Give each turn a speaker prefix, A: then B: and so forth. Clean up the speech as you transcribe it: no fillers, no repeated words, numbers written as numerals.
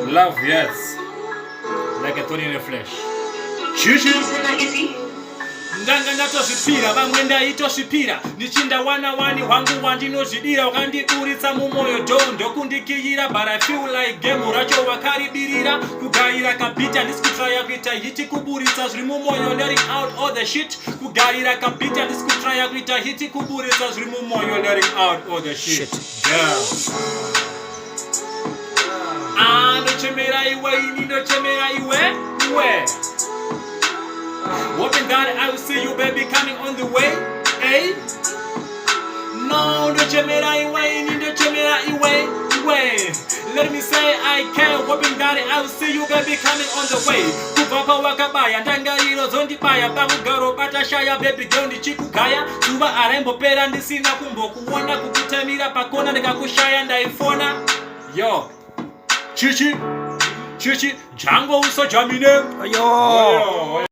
A: Love, yes. Like a thorn in the flesh. Chichi. Ndanga natozvipira vamwe ndaitozvipira ndichinda wana wani hwangu wandinozvidira wakandiburitsa mumoyo ndokundikiyira but I feel like game racho wakaribirira kugarira kabita ndisikutraya kuita hiti kuburitsa zviri mumoyo letting out all the shit kugarira kabita ndisikutraya kuita hiti kuburitsa zviri mumoyo letting out all the shit. Ndochemera iwe ini ndochemera iwe. Hoping that I will see you, baby, coming on the way. Hey, no, ndochemera iwe. Let me say I can. Hoping that I will see you, baby, coming on the way. Kubapa wakabaya, ndangariro zondibaya, bakugaro batashaya, baby girl ndichikugaya. Zuva arembopera ndisina kumbokuona kukutamira pakona ndikakushaya ndaifona. Yo, Chichi, Jango uso jamine. Yo.